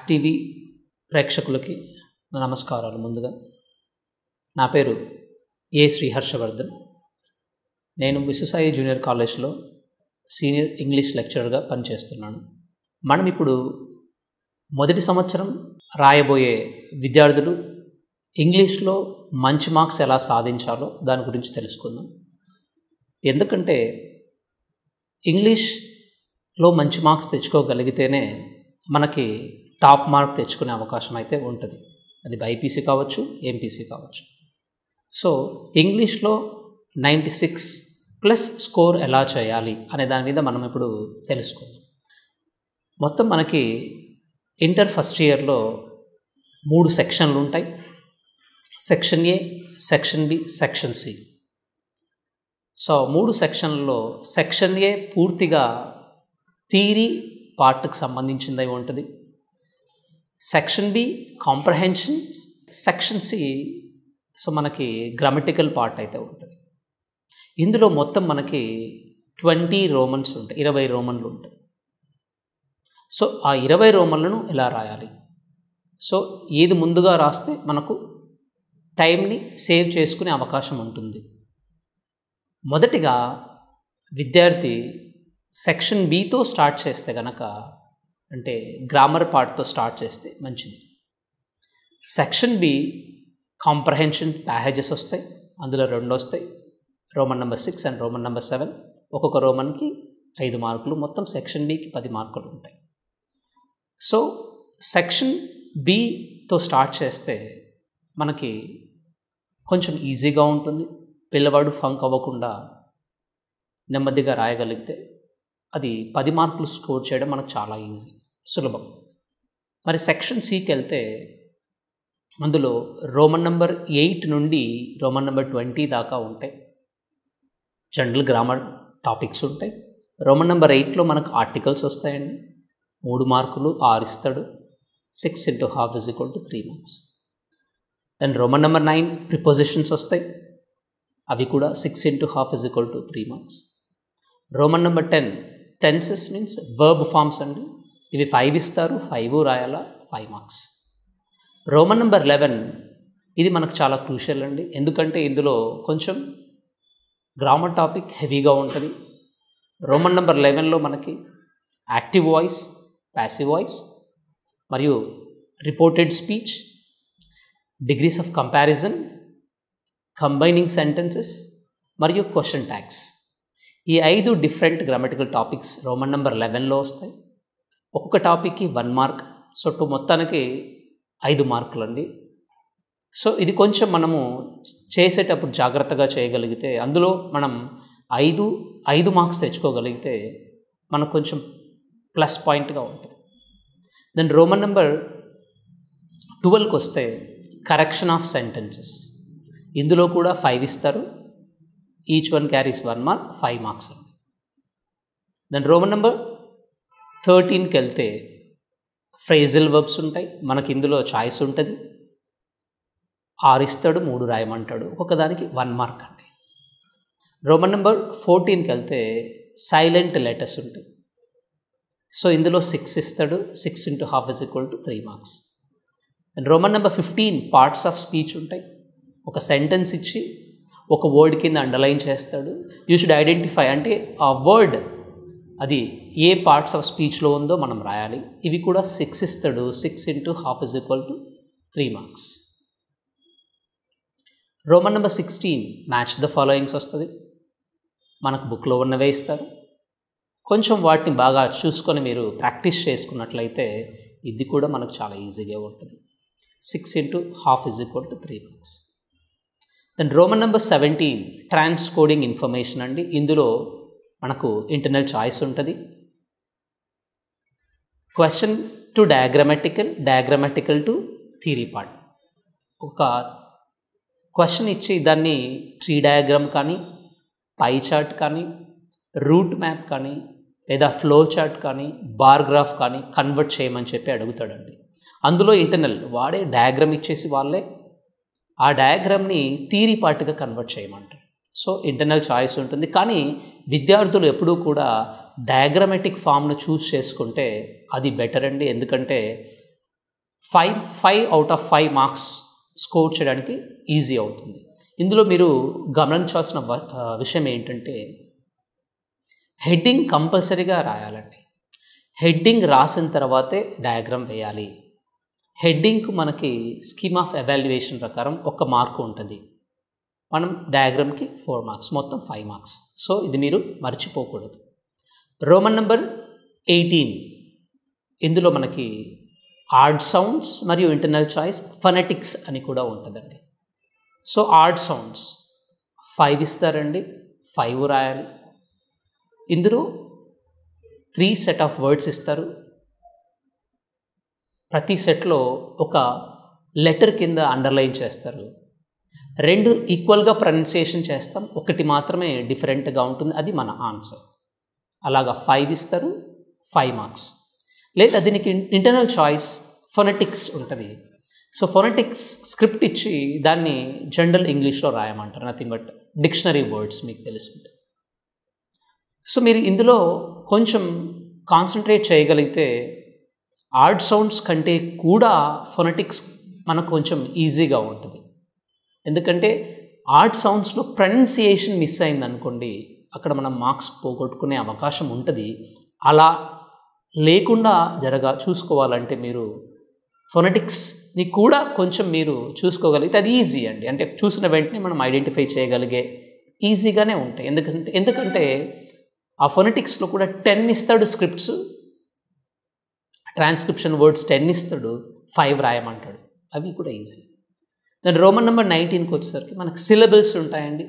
Act TV ప్రేక్షకులకి నమస్కారాలు. ముందుగా నా పేరు ఏ శ్రీహర్షవర్ధన్. నేను విశ్వసాయి జూనియర్ కాలేజ్లో సీనియర్ ఇంగ్లీష్ లెక్చరర్గా పనిచేస్తున్నాను. మనం ఇప్పుడు మొదటి సంవత్సరం రాయబోయే విద్యార్థులు ఇంగ్లీష్లో మంచి మార్క్స్ ఎలా సాధించాలో దాని గురించి తెలుసుకుందాం. ఎందుకంటే ఇంగ్లీష్లో మంచి మార్క్స్ తెచ్చుకోగలిగితేనే మనకి టాప్ మార్క్ తెచ్చుకునే అవకాశం అయితే ఉంటుంది. అది బైపీసీ కావచ్చు, ఎంపీసీ కావచ్చు. సో ఇంగ్లీష్లో 96+ స్కోర్ ఎలా చేయాలి అనే దాని మీద మనం ఇప్పుడు తెలుసుకుందాం. మొత్తం మనకి ఇంటర్ ఫస్ట్ ఇయర్లో 3 సెక్షన్లు ఉంటాయి. Section A, section B, section C. So 3 సెక్షన్లలో సెక్షన్ ఏ పూర్తిగా థియరీ పార్ట్కి సంబంధించిందై ఉంటుంది. Section B comprehension, section C so మనకి గ్రామటికల్ పార్ట్ అయితే ఉంటుంది. ఇందులో మొత్తం మనకి 20 రోమన్స్ ఉంటాయి, 20 రోమన్లు ఉంటాయి. సో ఆ 20 రోమన్లను ఎలా రాయాలి? సో ఏది ముందుగా రాస్తే మనకు టైంని సేవ్ చేసుకునే అవకాశం ఉంటుంది. మొదటిగా విద్యార్థి సెక్షన్ బితో స్టార్ట్ చేస్తే గనక, అంటే గ్రామర్ పార్ట్తో స్టార్ట్ చేస్తే మంచిది. సెక్షన్ బి కాంప్రహెన్షన్ ప్యాసేజెస్ వస్తాయి, అందులో 2 వస్తాయి, Roman number 6 and Roman number 7. ఒక్కొక్క రోమన్కి 5 మార్కులు, మొత్తం సెక్షన్ బికి 10 మార్కులు ఉంటాయి. సో సెక్షన్ బితో స్టార్ట్ చేస్తే మనకి కొంచెం ఈజీగా ఉంటుంది. పిల్లవాడు ఫంక్ అవ్వకుండా నెమ్మదిగా రాయగలిగితే అది 10 మార్కులు స్కోర్ చేయడం మనకు చాలా ఈజీ, సులభం. మరి సెక్షన్ సికి వెళ్తే అందులో రోమన్ నెంబర్ 8 నుండి రోమన్ నెంబర్ 20 దాకా ఉంటాయి. జనరల్ గ్రామర్ టాపిక్స్ ఉంటాయి. రోమన్ నెంబర్ 8లో మనకు ఆర్టికల్స్ వస్తాయండి. 3 మార్కులు 6 ఇస్తాడు. 6 × 1/2 = 3 marks. And Roman number 9 prepositions వస్తాయి. అవి కూడా 6 × 1/2 = 3 marks. Roman number 10 tenses means verb forms అండి. ఇవి 5 ఇస్తారు, 5 రాయాలా, 5 మార్క్స్. రోమన్ నెంబర్ 11 ఇది మనకు చాలా క్రూషియల్ అండి. ఎందుకంటే ఇందులో కొంచెం గ్రామర్ టాపిక్ హెవీగా ఉంటుంది. రోమన్ నెంబర్ 11లో మనకి యాక్టివ్ వాయిస్, ప్యాసివ్ వాయిస్ మరియు reported speech, degrees of comparison, combining sentences మరియు క్వశ్చన్ ట్యాగ్స్. ఈ 5 different grammatical topics Roman number 11లో వస్తాయి. ఒక్కొక్క టాపిక్కి 1 మార్క్. సో మొత్తానికి 5 మార్కులు అండి. సో ఇది కొంచెం మనము చేసేటప్పుడు జాగ్రత్తగా చేయగలిగితే, అందులో మనం 5 మార్క్స్ తెచ్చుకోగలిగితే మనకు కొంచెం ప్లస్ పాయింట్గా ఉంటుంది. దెన్ రోమన్ నెంబర్ 12కి వస్తే కరెక్షన్ ఆఫ్ సెంటెన్సెస్. ఇందులో కూడా 5 ఇస్తారు. Each one carries 1 mark, 5 marks అండి. దెన్ రోమన్ నెంబర్ 13కి వెళ్తే ఫ్రేజల్ వర్బ్స్ ఉంటాయి. మనకి ఇందులో చాయిస్ ఉంటుంది. 6 ఇస్తాడు, 3 రాయమంటాడు. ఒక్కొక్కదానికి 1 మార్క్ అండి. రోమన్ నెంబర్ 14కి వెళ్తే సైలెంట్ లెటర్స్ ఉంటాయి. సో ఇందులో 6 ఇస్తాడు. 6 × 1/2 = 3 marks. And Roman number 15 parts of speech ఉంటాయి. ఒక సెంటెన్స్ ఇచ్చి ఒక వర్డ్ కింద అండర్లైన్ చేస్తాడు. యూ షుడ్ ఐడెంటిఫై, అంటే ఆ వర్డ్ అది ఏ పార్ట్స్ ఆఫ్ స్పీచ్లో ఉందో మనం రాయాలి. ఇవి కూడా 6 ఇస్తాడు. 6 × 1/2 = 3 marks. Roman number 16 match the followings వస్తుంది. మనకు బుక్లో ఉన్నవే ఇస్తారు. కొంచెం వాటిని బాగా చూసుకొని మీరు ప్రాక్టీస్ చేసుకున్నట్లయితే ఇది కూడా మనకు చాలా ఈజీగా ఉంటుంది. 6 × 1/2 = 3 marks. Then Roman number 17 transcoding information అండి. ఇందులో మనకు ఇంటర్నల్ చాయిస్ ఉంటుంది. Question to diagrammatical, diagrammatical to theory part. ఒక క్వశ్చన్ ఇచ్చి దాన్ని ట్రీ డయాగ్రామ్ కానీ, పై చార్ట్ కానీ, రూట్ మ్యాప్ కానీ, లేదా ఫ్లో చార్ట్ కానీ, బార్ గ్రాఫ్ కానీ కన్వర్ట్ చేయమని చెప్పి అడుగుతాడండి. అందులో ఇంటర్నల్ వాడే డయాగ్రామ్ ఇచ్చేసి వాళ్ళే ఆ డయాగ్రామ్ని థియరీ పార్ట్గా కన్వర్ట్ చేయమంటారు. సో ఇంటర్నల్ చాయిస్ ఉంటుంది. కానీ విద్యార్థులు ఎప్పుడూ కూడా డయాగ్రామాటిక్ ఫామ్ను చూస్ చేసుకుంటే అది బెటర్ అండి. ఎందుకంటే five out of 5 marks score చేయడానికి ఈజీ అవుతుంది. ఇందులో మీరు గమనించాల్సిన విషయం ఏంటంటే హెడ్డింగ్ కంపల్సరీగా రాయాలండి. హెడ్డింగ్ రాసిన తర్వాతే డయాగ్రామ్ వేయాలి. హెడ్డింగ్కు మనకి స్కీమ్ ఆఫ్ ఎవాల్యుయేషన్ ప్రకారం 1 మార్కు ఉంటుంది. మనం డయాగ్రామ్కి 4 మార్క్స్, మొత్తం 5 మార్క్స్. సో ఇది మీరు మర్చిపోకూడదు. రోమన్ నెంబర్ 18 ఇందులో మనకి ఆడ్ సౌండ్స్ మరియు ఇంటర్నల్ చాయిస్ ఫనెటిక్స్ అని కూడా ఉంటుందండి. సో ఆడ్ సౌండ్స్ 5 ఇస్తారండి, 5 రాయాలి. ఇందులో 3 సెట్ ఆఫ్ వర్డ్స్ ఇస్తారు. ప్రతి సెట్లో ఒక లెటర్ కింద అండర్లైన్ చేస్తారు. 2 ఈక్వల్గా ప్రొనౌన్సియేషన్ చేస్తాం, 1 మాత్రమే డిఫరెంట్గా ఉంటుంది, అది మన ఆన్సర్. అలాగా 5 ఇస్తారు, 5 మార్క్స్. లేదా దీనికి ఇంటర్నల్ చాయిస్ ఫొనెటిక్స్ ఉంటుంది. సో ఫొనెటిక్స్ స్క్రిప్ట్ ఇచ్చి దాన్ని జనరల్ ఇంగ్లీష్లో రాయమంటారు, నథింగ్ బట్ డిక్షనరీ వర్డ్స్ మీకు తెలుసుంటుంది. సో మీరు ఇందులో కొంచెం కాన్సన్ట్రేట్ చేయగలిగితే ఆడ్ సౌండ్స్ కంటే కూడా ఫొనెటిక్స్ మనకు కొంచెం ఈజీగా ఉంటుంది. ఎందుకంటే ఆడ్ సౌండ్స్లో ప్రొనౌన్సియేషన్ మిస్ అయిందనుకోండి, అక్కడ మనం మార్క్స్ పోగొట్టుకునే అవకాశం ఉంటుంది. అలా లేకుండా చూసుకోవాలంటే మీరు ఫొనెటిక్స్ని కూడా కొంచెం మీరు చూసుకోగలిగితే అది ఈజీ అండి. అంటే చూసిన వెంటనే మనం ఐడెంటిఫై చేయగలిగే ఈజీగానే ఉంటాయి. ఎందుకంటే ఆ ఫొనెటిక్స్లో కూడా 10 ఇస్తాడు స్క్రిప్ట్స్, ట్రాన్స్క్రిప్షన్ వర్డ్స్ 10 ఇస్తాడు, 5 రాయమంటాడు, అవి కూడా ఈజీ. దాని రోమన్ నెంబర్ 19కి వచ్చేసరికి మనకు సిలబుల్స్ ఉంటాయండి.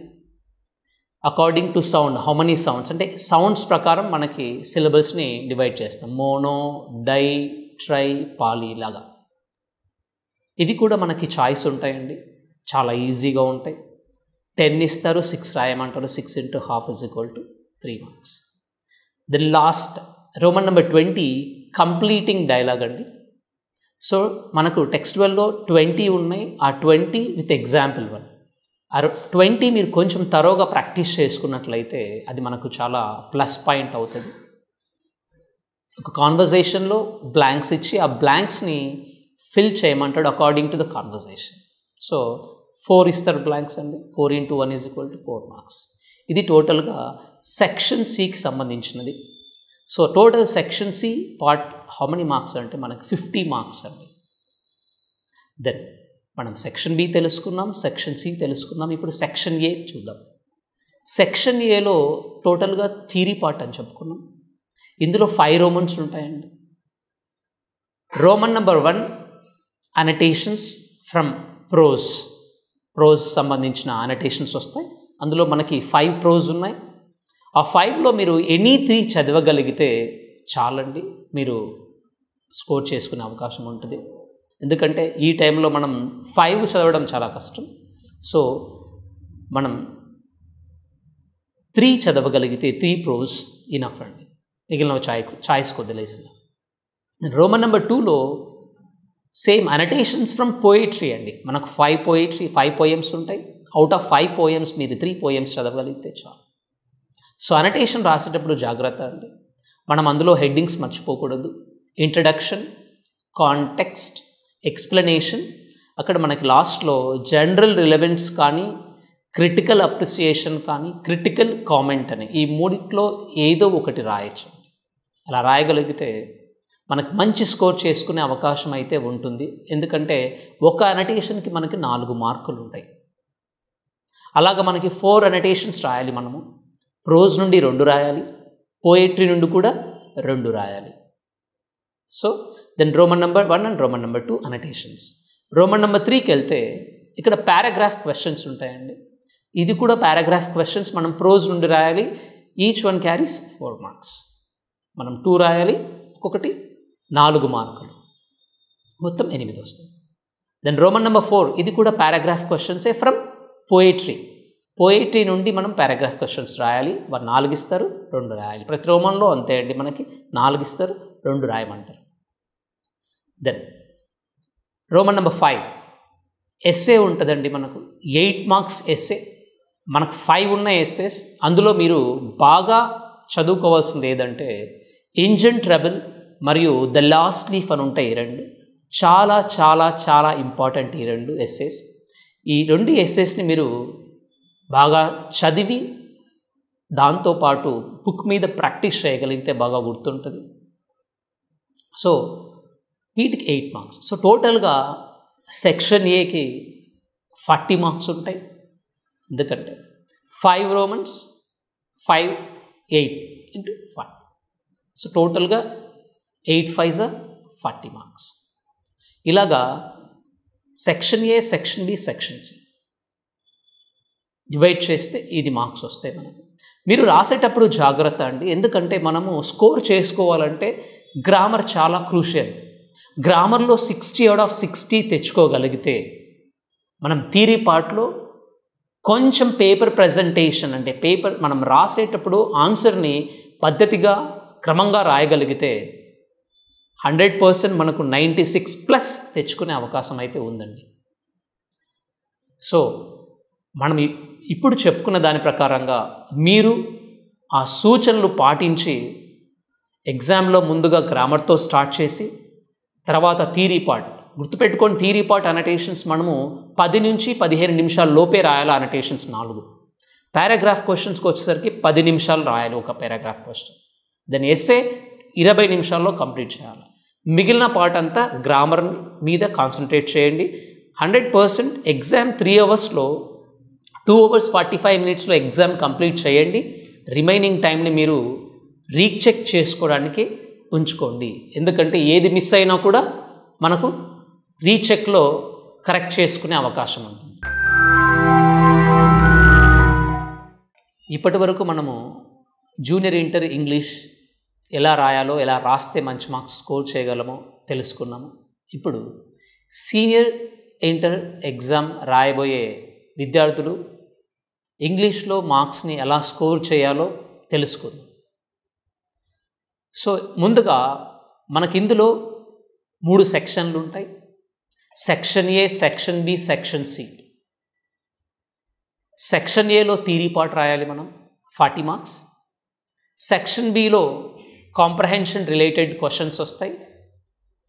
According to sound, how many sounds అంటే సౌండ్స్ ప్రకారం మనకి సిలబుల్స్ని డివైడ్ చేస్తాం. మోనో, డై, ట్రై, పాలీ లాగా. ఇవి కూడా మనకి చాయిస్ ఉంటాయండి, చాలా ఈజీగా ఉంటాయి. 10 ఇస్తారు, 6 రాయమంటారు. 6 × 1/2 = 3 marks. Then last Roman number 20 completing dialogue అండి. సో మనకు టెక్స్టువల్లో 20 ఉన్నాయి. ఆ 20 విత్ ఎగ్జాంపుల్ 1. ఆ 20 మీరు కొంచెం తరోగా ప్రాక్టీస్ చేసుకున్నట్లయితే అది మనకు చాలా ప్లస్ పాయింట్ అవుతుంది. ఒక కాన్వర్జేషన్లో బ్లాంక్స్ ఇచ్చి ఆ బ్లాంక్స్ని ఫిల్ చేయమంటాడు according to the conversation. So 4 ఇస్తారు బ్లాంక్స్ అండి. 4 × 1 = 4 మార్క్స్. ఇది టోటల్గా సెక్షన్ సికి సంబంధించినది. So total section C part how many marks అంటే మనకు 50 మార్క్స్ అండి. దెన్ మనం సెక్షన్ బి తెలుసుకున్నాం, సెక్షన్ సి తెలుసుకున్నాం. ఇప్పుడు సెక్షన్ ఏ చూద్దాం. సెక్షన్ ఏలో టోటల్గా థియరీ పార్ట్ అని చెప్పుకున్నాం. ఇందులో 5 రోమన్స్ ఉంటాయండి. రోమన్ నెంబర్ 1 అనటేషన్స్ ఫ్రమ్ ప్రోజ్ సంబంధించిన అనటేషన్స్ వస్తాయి. అందులో మనకి 5 ప్రోజ్ ఉన్నాయి. ఆ 5లో మీరు ఎనీ 3 చదవగలిగితే చాలండి, మీరు స్కోర్ చేసుకునే అవకాశం ఉంటుంది. ఎందుకంటే ఈ టైంలో మనం 5 చదవడం చాలా కష్టం. సో మనం 3 చదవగలిగితే 3 ప్రోజ్ ఇనఫ్ అండి. మిగిలిన చాయిస్ వదిలేసిన. రోమన్ నెంబర్ 2లో సేమ్ అనటేషన్స్ ఫ్రమ్ పోయిట్రీ అండి. మనకు 5 పోయమ్స్ ఉంటాయి. అవుట్ ఆఫ్ 5 పోయమ్స్ మీరు 3 పోయమ్స్ చదవగలిగితే చాలు. సో అనటేషన్ రాసేటప్పుడు జాగ్రత్త అండి, మనం అందులో హెడ్డింగ్స్ మర్చిపోకూడదు. ఇంట్రడక్షన్, కాంటెక్స్ట్, ఎక్స్ప్లెనేషన్, అక్కడ మనకి లాస్ట్లో జనరల్ రిలవెన్స్ కానీ, క్రిటికల్ అప్రిసియేషన్ కానీ, క్రిటికల్ కామెంట్ అని ఈ 3లో ఏదో ఒకటి రాయొచ్చు. అలా రాయగలిగితే మనకు మంచి స్కోర్ చేసుకునే అవకాశం అయితే ఉంటుంది. ఎందుకంటే ఒక అనటేషన్కి మనకి 4 మార్కులు ఉంటాయి. అలాగ మనకి 4 అనటేషన్స్ రాయాలి. మనము ప్రోజ్ నుండి 2 రాయాలి, పోయిట్రీ నుండి కూడా 2 రాయాలి. So then Roman number 1 and Roman number 2 annotations. Roman number 3కి వెళ్తే ఇక్కడ పారాగ్రాఫ్ క్వశ్చన్స్ ఉంటాయండి. ఇది కూడా పారాగ్రాఫ్ క్వశ్చన్స్ మనం ప్రోజ్ నుండి రాయాలి. Each one carries 4 marks. మనం 2 రాయాలి, ఒక్కొక్కటి 4 మార్కులు, మొత్తం 8 వస్తాయి. దెన్ రోమన్ నెంబర్ 4 ఇది కూడా పారాగ్రాఫ్ క్వశ్చన్సే ఫ్రమ్ పోయిట్రీ నుండి మనం పారాగ్రాఫ్ క్వశ్చన్స్ రాయాలి. 4 ఇస్తారు, 2 రాయాలి. ప్రతి రోమన్లో అంతే అండి, మనకి 4 ఇస్తారు, 2 రాయమంటారు. దెన్ రోమన్ నెంబర్ 5 ఎస్సే ఉంటుందండి. మనకు 8 మార్క్స్ ఎస్సే. మనకు 5 ఉన్న ఎస్సేస్. అందులో మీరు బాగా చదువుకోవాల్సింది ఏదంటే ఇంజన్ ట్రబుల్ మరియు ద లాస్ట్ లీఫ్ అని ఉంటాయి 2. చాలా చాలా చాలా ఇంపార్టెంట్ ఈ 2 ఎస్సేస్. ఈ 2 ఎస్సేస్ని మీరు బాగా చదివి దాంతోపాటు బుక్ మీద ప్రాక్టీస్ చేయగలిగితే బాగా గుర్తుంటుంది. సో వీటికి 8 మార్క్స్. సో టోటల్గా సెక్షన్ ఏకి 40 మార్క్స్ ఉంటాయి. ఎందుకంటే 5 రోమన్స్ 5 8 ఇంటూ 5. సో టోటల్గా 8 5 40 మార్క్స్. ఇలాగా section A, section B, section C divide చేస్తే ఇది మార్క్స్ వస్తాయి మనకు. మీరు రాసేటప్పుడు జాగ్రత్త అండి, ఎందుకంటే మనము స్కోర్ చేసుకోవాలంటే గ్రామర్ చాలా క్రూషియల్. గ్రామర్లో 60 out of 60 తెచ్చుకోగలిగితే మనం థియరీ పార్ట్లో కొంచెం పేపర్ ప్రజెంటేషన్ అంటే పేపర్ మనం రాసేటప్పుడు ఆన్సర్ని పద్ధతిగా క్రమంగా రాయగలిగితే 100% మనకు 96+ తెచ్చుకునే అవకాశం అయితే ఉందండి. సో మనం ఇప్పుడు చెప్పుకున్న దాని ప్రకారంగా మీరు ఆ సూచనలు పాటించి ఎగ్జామ్లో ముందుగా గ్రామర్తో స్టార్ట్ చేసి తర్వాత థియరీ పార్ట్ గుర్తుపెట్టుకొని, థియరీ పార్ట్ అనటేషన్స్ మనము 10 నుంచి 15 నిమిషాల లోపే రాయాలి. అనటేషన్స్ 4. పారాగ్రాఫ్ క్వశ్చన్స్కి వచ్చేసరికి 10 నిమిషాలు రాయాలి ఒక పారాగ్రాఫ్ క్వశ్చన్. దాని ఎస్సే 20 నిమిషాల్లో కంప్లీట్ చేయాలి. మిగిలిన పార్ట్ అంతా గ్రామర్ మీద కాన్సన్ట్రేట్ చేయండి. 100% ఎగ్జామ్ 3 అవర్స్లో 2 hours 45 minutesలో ఎగ్జామ్ కంప్లీట్ చేయండి. రిమైనింగ్ టైంని మీరు రీచెక్ చేసుకోవడానికి ఉంచుకోండి. ఎందుకంటే ఏది మిస్ అయినా కూడా మనకు రీచెక్లో కరెక్ట్ చేసుకునే అవకాశం ఉంటుంది. ఇప్పటి వరకు మనము జూనియర్ ఇంటర్ ఇంగ్లీష్ ఎలా రాయాలో, ఎలా రాస్తే మంచి మార్క్స్ స్కోర్ చేయగలమో తెలుసుకున్నాము. ఇప్పుడు సీనియర్ ఇంటర్ ఎగ్జామ్ రాయబోయే విద్యార్థులు ఇంగ్లీష్లో మార్క్స్ని ఎలా స్కోర్ చేయాలో తెలుసుకుందాం. సో ముందుగా మనకి ఇందులో 3 సెక్షన్లు ఉంటాయి. Section A, section B, section C. Section ఏలో థియరీ పార్ట్ రాయాలి మనం, 40 మార్క్స్. సెక్షన్ బిలో కాంప్రహెన్షన్ రిలేటెడ్ క్వశ్చన్స్ వస్తాయి,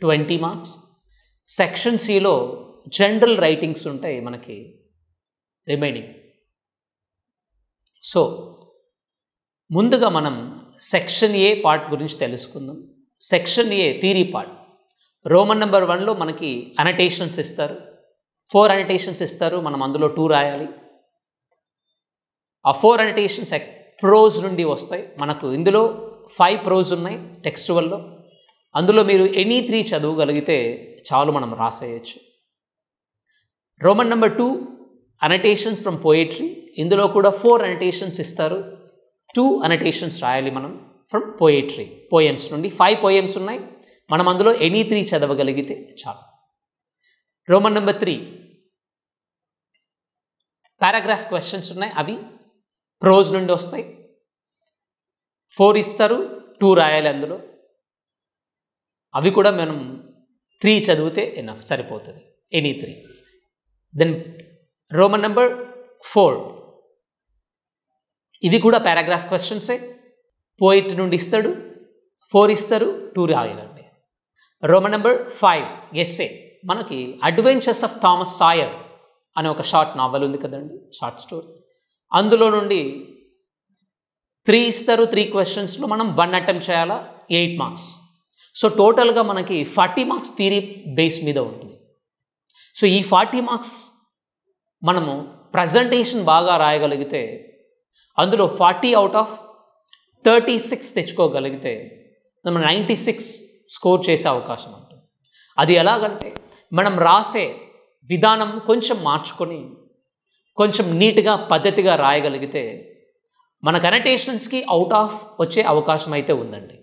20 మార్క్స్. సెక్షన్ సిలో జనరల్ రైటింగ్స్ ఉంటాయి మనకి రిమైనింగ్. సో ముందుగా మనం సెక్షన్ ఏ పార్ట్ గురించి తెలుసుకుందాం. Section A theory part. Roman number 1లో మనకి అనటేషన్స్ ఇస్తారు, 4 అనటేషన్స్ ఇస్తారు. మనం అందులో 2 రాయాలి. ఆ 4 అనటేషన్స్ ప్రోజ్ నుండి వస్తాయి మనకు. ఇందులో 5 ప్రోజ్ ఉన్నాయి టెక్స్టువల్లో. అందులో మీరు ఎనీ 3 చదవగలిగితే చాలు, మనం రాసేయచ్చు. Roman number 2 annotations from poetry. ఇందులో కూడా 4 అనటేషన్స్ ఇస్తారు. 2 అనటేషన్స్ రాయాలి మనం ఫ్రమ్ పోయట్రీ, పోయమ్స్ నుండి. 5 పోయమ్స్ ఉన్నాయి. మనం అందులో ఎనీ 3 చదవగలిగితే చాలు. రోమన్ నెంబర్ 3 పారాగ్రాఫ్ క్వశ్చన్స్ ఉన్నాయి. అవి ప్రోజ్ నుండి వస్తాయి. 4 ఇస్తారు, 2 రాయాలి అందులో. అవి కూడా మనం 3 చదివితే ఎనఫ్, సరిపోతుంది, ఎనీ 3. దెన్ రోమన్ నెంబర్ 4 ఇవి కూడా పారాగ్రాఫ్ క్వశ్చన్సే. పోయిట్ నుండి ఇస్తాడు, 4 ఇస్తారు, 2 రాయాలండి. Roman number 5 essay. మనకి అడ్వెంచర్స్ ఆఫ్ థామస్ సాయర్ అనే ఒక షార్ట్ నావెల్ ఉంది కదండి, షార్ట్ స్టోరీ. అందులో నుండి 3 ఇస్తారు. 3 క్వశ్చన్స్లో మనం 1 అటెంప్ట్ చేయాలా, 8 మార్క్స్. సో టోటల్గా మనకి 40 మార్క్స్ థియరీ బేస్ మీద ఉంటుంది. సో ఈ 40 మార్క్స్ మనము ప్రజెంటేషన్ బాగా రాయగలిగితే అందులో 40 out of 36 తెచ్చుకోగలిగితే మనం 96 స్కోర్ చేసే అవకాశం ఉంటుంది. అది ఎలాగంటే మనం రాసే విధానం కొంచెం మార్చుకొని కొంచెం నీట్గా పద్ధతిగా రాయగలిగితే మనకు అనటేషన్స్కి అవుట్ ఆఫ్ వచ్చే అవకాశం అయితే ఉందండి.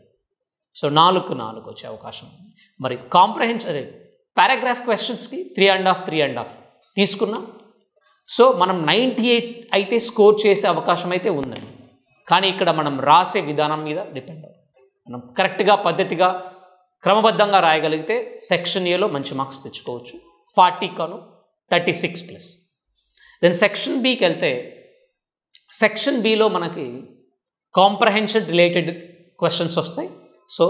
సో 4 వచ్చే అవకాశం ఉంది. మరి కాంప్రహెన్షన్ పారాగ్రాఫ్ క్వశ్చన్స్కి 3.5 తీసుకున్నాం. సో మనం 98 అయితే స్కోర్ చేసే అవకాశం అయితే ఉందండి. కానీ ఇక్కడ మనం రాసే విధానం మీద డిపెండ్ అవుతుంది. మనం కరెక్ట్గా పద్ధతిగా క్రమబద్ధంగా రాయగలిగితే సెక్షన్ ఏలో మంచి మార్క్స్ తెచ్చుకోవచ్చు, 40 36+. దెన్ సెక్షన్ బికి వెళ్తే సెక్షన్ బిలో మనకి కాంప్రహెన్షన్ రిలేటెడ్ క్వశ్చన్స్ వస్తాయి. సో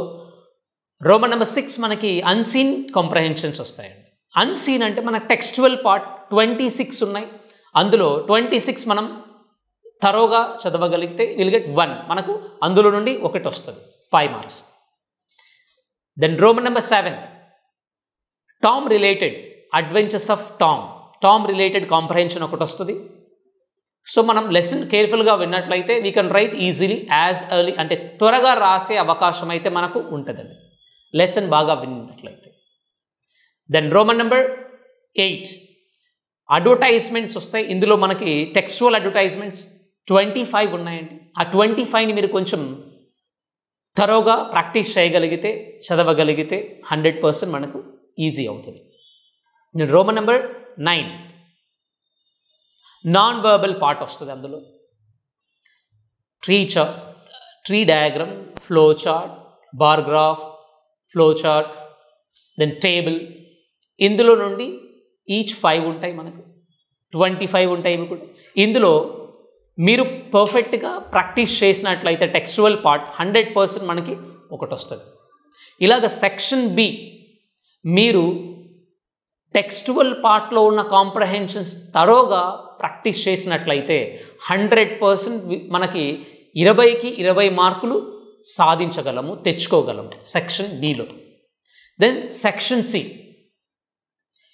రోమన్ నెంబర్ 6 మనకి అన్సీన్ కాంప్రహెన్షన్స్ వస్తాయండి. అన్సీన్ అంటే మన టెక్స్చువల్ పార్ట్ 26 ఉన్నాయి. అందులో 26 మనం తరోగా చదవగలిగితే విల్ గెట్ 1. మనకు అందులో నుండి 1 వస్తుంది, 5 marks. Then Roman number 7 Tom related adventures of Tom related comprehension ఒకటి వస్తుంది. సో మనం లెసన్ కేర్ఫుల్గా విన్నట్లయితే we can write easily as early, అంటే త్వరగా రాసే అవకాశం అయితే మనకు ఉంటుందండి లెసన్ బాగా విన్నట్లయితే. దెన్ రోమన్ నెంబర్ 8 అడ్వర్టైజ్మెంట్స్ వస్తాయి. ఇందులో మనకి టెక్స్చువల్ అడ్వర్టైజ్మెంట్స్ 25 ఉన్నాయండి. ఆ 25ని మీరు కొంచెం త్వరగా ప్రాక్టీస్ చేయగలిగితే, చదవగలిగితే 100% మనకు ఈజీ అవుతుంది. Roman number 9 non verbal part వస్తుంది. అందులో tree diagram, flow chart, bar graph, flow chart, then table. ఇందులో నుండి ఈచ్ 5 ఉంటాయి, మనకు 25 ఉంటాయి. ఇవి కూడా ఇందులో మీరు పర్ఫెక్ట్గా ప్రాక్టీస్ చేసినట్లయితే టెక్స్చువల్ పార్ట్ 100% మనకి ఒకటి వస్తుంది. ఇలాగ సెక్షన్ బి మీరు టెక్స్చువల్ పార్ట్లో ఉన్న కాంప్రహెన్షన్స్ తరోగా ప్రాక్టీస్ చేసినట్లయితే 100% మనకి 20కి 20 మార్కులు సాధించగలము, తెచ్చుకోగలము సెక్షన్ బిలో. దెన్ సెక్షన్ సి,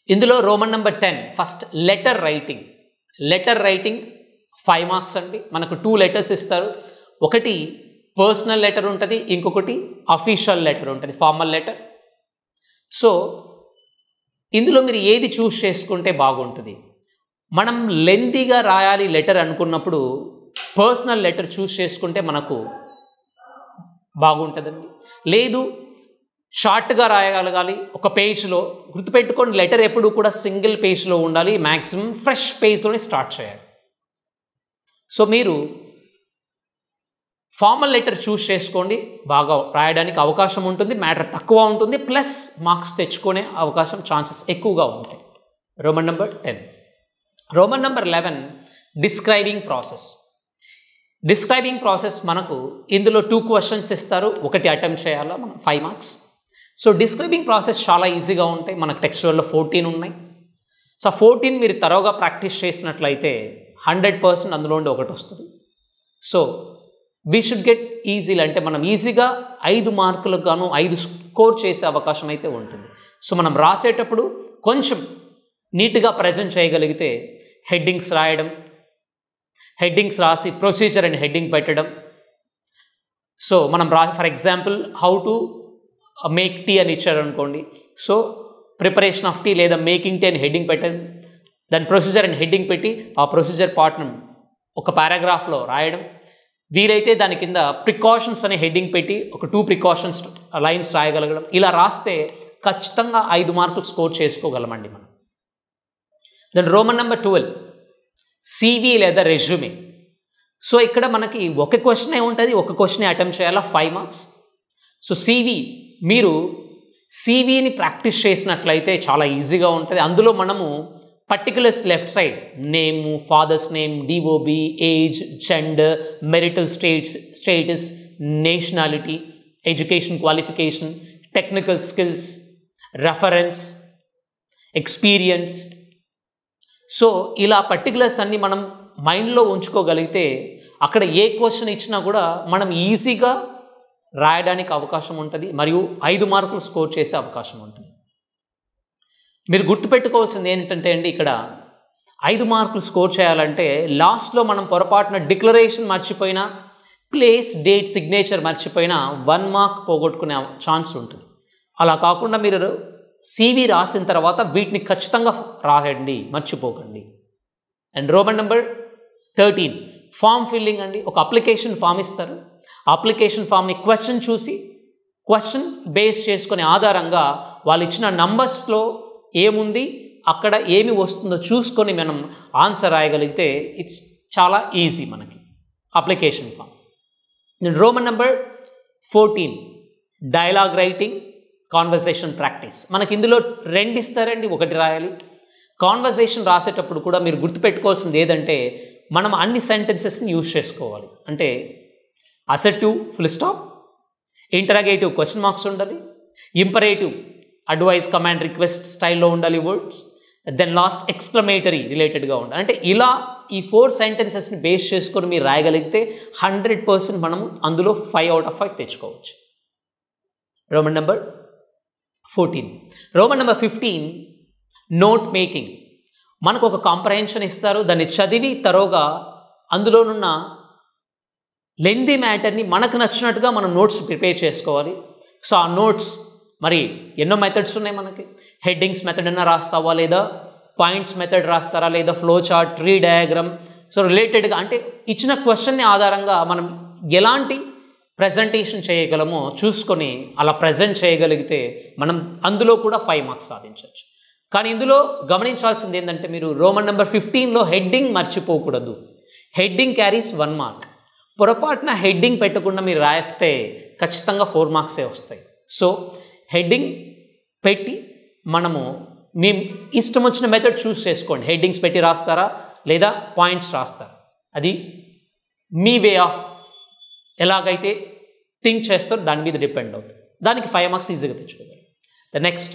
ఇందులో Roman number 10 first letter writing 5 marks అండి. మనకు 2 లెటర్స్ ఇస్తారు. ఒకటి పర్సనల్ లెటర్ ఉంటుంది, ఇంకొకటి అఫీషియల్ లెటర్ ఉంటుంది, ఫార్మల్ లెటర్. సో ఇందులో మీరు ఏది చూస్ చేసుకుంటే బాగుంటుంది. మనం లెంతీగా రాయాలి లెటర్ అనుకున్నప్పుడు పర్సనల్ లెటర్ చూస్ చేసుకుంటే మనకు బాగుంటుందండి. లేదు షార్ట్గా రాయగలగాలి ఒక పేజ్లో, గుర్తుపెట్టుకోండి లెటర్ ఎప్పుడు కూడా సింగిల్ పేజ్లో ఉండాలి, మ్యాక్సిమం ఫ్రెష్ పేజ్తోనే స్టార్ట్ చేయాలి. సో మీరు ఫార్మల్ లెటర్ చూస్ చేసుకోండి, బాగా రాయడానికి అవకాశం ఉంటుంది, మ్యాటర్ తక్కువ ఉంటుంది, ప్లస్ మార్క్స్ తెచ్చుకునే అవకాశం ఛాన్సెస్ ఎక్కువగా ఉంటాయి. Roman number 10. Roman number 11 describing process మనకు ఇందులో 2 క్వశ్చన్స్ ఇస్తారు, ఒకటి అటెంప్ట్ చేయాలా మనం, 5 మార్క్స్. సో డిస్క్రైబింగ్ ప్రాసెస్ చాలా ఈజీగా ఉంటాయి. మనకు టెక్స్చువల్లో 14 ఉన్నాయి. సో 14 మీరు తరోగా ప్రాక్టీస్ చేసినట్లయితే 100% అందులో ఉండి ఒకటి వస్తుంది. So we should get easily, అంటే మనం ఈజీగా 5 మార్కులకు గాను 5 స్కోర్ చేసే అవకాశం అయితే ఉంటుంది. సో మనం రాసేటప్పుడు కొంచెం నీట్గా ప్రజెంట్ చేయగలిగితే హెడ్డింగ్స్ రాసి ప్రొసీజర్ అండ్ హెడ్డింగ్ పెట్టడం. సో మనం for example how to make tea అని ఇచ్చారనుకోండి, సో ప్రిపరేషన్ ఆఫ్ టీ లేదా మేకింగ్ టీ అని హెడ్డింగ్ పెట్టండి, దాని ప్రొసీజర్ అండ్ హెడ్డింగ్ పెట్టి ఆ ప్రొసీజర్ పార్ట్ను ఒక పారాగ్రాఫ్లో రాయడం. వీలైతే దాని కింద ప్రికాషన్స్ అనే హెడ్డింగ్ పెట్టి ఒక 2 ప్రికాషన్స్ లైన్స్ రాయగలగడం. ఇలా రాస్తే ఖచ్చితంగా 5 మార్కులు స్కోర్ చేసుకోగలమండి మనం. దెన్ రోమన్ నెంబర్ 12 సివి లేదా రెజ్యూమే. సో ఇక్కడ మనకి ఒక క్వశ్చనే ఉంటుంది, ఒక క్వశ్చనే అటెంప్ట్ చేయాలా, 5 మార్క్స్. సో మీరు సివిని ప్రాక్టీస్ చేసినట్లయితే చాలా ఈజీగా ఉంటుంది. అందులో మనము particulars left side name, father's name, DOB, age, gender, marital status, nationality, education qualification, technical skills, reference, experience. So ఇలా పర్టికులర్స్ అన్నీ మనం మైండ్లో ఉంచుకోగలిగితే అక్కడ ఏ క్వశ్చన్ ఇచ్చినా కూడా మనం ఈజీగా రాయడానికి అవకాశం ఉంటుంది, మరియు 5 మార్కులు స్కోర్ చేసే అవకాశం ఉంటుంది. మీరు గుర్తుపెట్టుకోవాల్సింది ఏంటంటే అండి, ఇక్కడ 5 మార్కులు స్కోర్ చేయాలంటే లాస్ట్లో మనం పొరపాటున డిక్లరేషన్ మర్చిపోయినా, ప్లేస్, డేట్, సిగ్నేచర్ మర్చిపోయినా 1 మార్క్ పోగొట్టుకునే ఛాన్స్ ఉంటుంది. అలా కాకుండా మీరు సివి రాసిన తర్వాత వీటిని ఖచ్చితంగా రాయండి, మర్చిపోకండి. And Roman number 13 form filling అండి. ఒక అప్లికేషన్ ఫామ్ ఇస్తారు, అప్లికేషన్ ఫామ్ని క్వశ్చన్ బేస్ చేసుకునే ఆధారంగా వాళ్ళు ఇచ్చిన నంబర్స్లో ఏముంది, అక్కడ ఏమి వస్తుందో చూసుకొని మనం ఆన్సర్ రాయగలిగితే ఇట్స్ చాలా ఈజీ మనకి application form. Roman number 14 dialogue writing, conversation practice. మనకి ఇందులో 2 ఇస్తారండి, ఒకటి రాయాలి. కాన్వర్సేషన్ రాసేటప్పుడు కూడా మీరు గుర్తుపెట్టుకోవాల్సింది ఏదంటే మనం అన్ని సెంటెన్సెస్ని యూజ్ చేసుకోవాలి. అంటే assertive full stop, interrogative question marks ఉండాలి, ఇంపరేటివ్, అడ్వైజ్, కమాండ్, రిక్వెస్ట్ స్టైల్లో ఉండాలి వర్డ్స్. దెన్ లాస్ట్ ఎక్స్క్లమేటరీ రిలేటెడ్గా ఉండాలి. అంటే ఇలా ఈ 4 సెంటెన్సెస్ని బేస్ చేసుకొని మీరు రాయగలిగితే 100% మనం అందులో 5 out of 5 తెచ్చుకోవచ్చు. Roman number 14. Roman number 15 note making. మనకు ఒక కాంప్రహెన్షన్ ఇస్తారు, దాన్ని చదివి తరోగా అందులోనున్న లెందీ మ్యాటర్ని మనకు నచ్చినట్టుగా మనం నోట్స్ ప్రిపేర్ చేసుకోవాలి. సో ఆ నోట్స్ మరి ఎన్నో మెథడ్స్ ఉన్నాయి మనకి. హెడ్డింగ్స్ మెథడ్ అన్నా రాస్తావా, లేదా పాయింట్స్ మెథడ్ రాస్తారా, లేదా flow chart, tree diagram. So రిలేటెడ్గా అంటే ఇచ్చిన క్వశ్చన్ని ఆధారంగా మనం ఎలాంటి ప్రజెంటేషన్ చేయగలమో చూసుకొని అలా ప్రజెంట్ చేయగలిగితే మనం అందులో కూడా 5 మార్క్స్ సాధించవచ్చు. కానీ ఇందులో గమనించాల్సింది ఏంటంటే మీరు రోమన్ నెంబర్ 15లో హెడ్డింగ్ మర్చిపోకూడదు. Heading carries 1 mark. పొరపాటున హెడ్డింగ్ పెట్టకుండా మీరు రాస్తే ఖచ్చితంగా 4 మార్క్సే వస్తాయి. సో హెడ్డింగ్ పెట్టి మనము మీ ఇష్టం వచ్చిన మెథడ్ చూస్ చేసుకోండి. హెడ్డింగ్స్ పెట్టి రాస్తారా లేదా పాయింట్స్ రాస్తారా, అది మీ వే ఆఫ్ ఎలాగైతే థింక్ చేస్తారో దాని మీద డిపెండ్ అవుతుంది. దానికి 5 మార్క్స్ ఈజీగా తెచ్చుకోగలరు. The next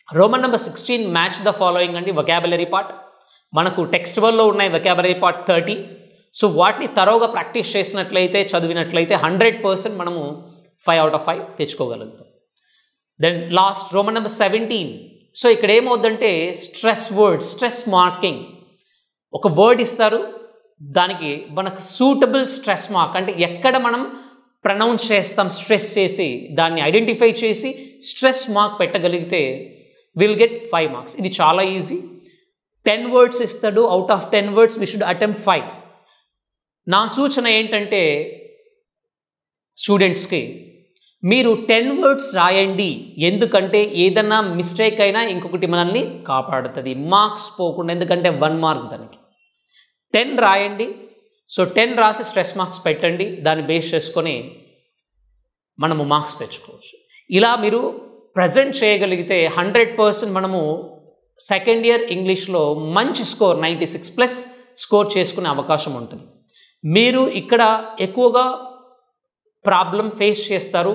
Roman number 16 match the following అండి. వొకాబులరీ పార్ట్ మనకు టెక్స్ట్ బుక్లో ఉన్నాయి. Vocabulary part 30. సో వాటిని తరోగా ప్రాక్టీస్ చేసినట్లయితే, చదివినట్లయితే 100% మనము 5 out of 5 తెచ్చుకోగలుగుతాం. Then last Roman number 17. So ఇక్కడ ఏమవుద్దంటే స్ట్రెస్ వర్డ్, స్ట్రెస్ మార్కింగ్. ఒక వర్డ్ ఇస్తారు, దానికి మనకు సూటబుల్ స్ట్రెస్ మార్క్ అంటే ఎక్కడ మనం ప్రొనౌన్స్ చేస్తాం స్ట్రెస్ చేసి దాన్ని ఐడెంటిఫై చేసి స్ట్రెస్ మార్క్ పెట్టగలిగితే విల్ గెట్ 5 మార్క్స్. ఇది చాలా ఈజీ. 10 వర్డ్స్ ఇస్తాడు. Out of 10 words we should attempt 5. నా సూచన ఏంటంటే స్టూడెంట్స్కి మీరు 10 వర్డ్స్ రాయండి. ఎందుకంటే ఏదన్నా మిస్టేక్ అయినా ఇంకొకటి మనల్ని కాపాడుతుంది, మార్క్స్ పోకుండా. ఎందుకంటే 1 మార్క్ దానికి. 10 రాయండి. సో 10 రాసి స్ట్రెస్ మార్క్స్ పెట్టండి. దాన్ని బేస్ చేసుకొని మనము మార్క్స్ తెచ్చుకోవచ్చు. ఇలా మీరు ప్రజెంట్ చేయగలిగితే 100% మనము సెకండ్ ఇయర్ ఇంగ్లీష్లో మంచి స్కోర్ 96+ స్కోర్ చేసుకునే అవకాశం ఉంటుంది. మీరు ఇక్కడ ఎక్కువగా ప్రాబ్లం ఫేస్ చేస్తారు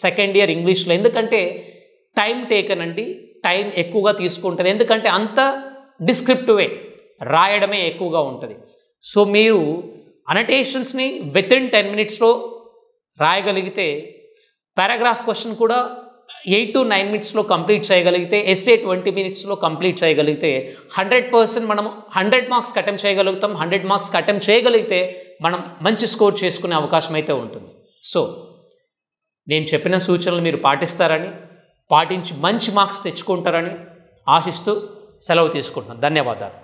సెకండ్ ఇయర్ ఇంగ్లీష్లో. ఎందుకంటే టైం టేకన్ అండి, టైం ఎక్కువగా తీసుకుంటుంది. ఎందుకంటే అంత డిస్క్రిప్టివే, రాయడమే ఎక్కువగా ఉంటుంది. సో మీరు అనటేషన్స్ని వితిన్ 10 minutesలో రాయగలిగితే, పారాగ్రాఫ్ క్వశ్చన్ కూడా 8 to 9 minutesలో కంప్లీట్ చేయగలిగితే, ఎస్ఏ 20 minutesలో కంప్లీట్ చేయగలిగితే 100% మనం 100 మార్క్స్కి అటెంప్ట్ చేయగలుగుతాం. 100 మార్క్స్కి అటెంప్ట్ చేయగలిగితే మనం మంచి స్కోర్ చేసుకునే అవకాశం అయితే ఉంటుంది. సో నేను చెప్పిన సూచనలు మీరు పాటిస్తారని, పాటించి మంచి మార్క్స్ తెచ్చుకుంటారని ఆశిస్తూ సెలవు తీసుకుంటున్నాను. ధన్యవాదాలు.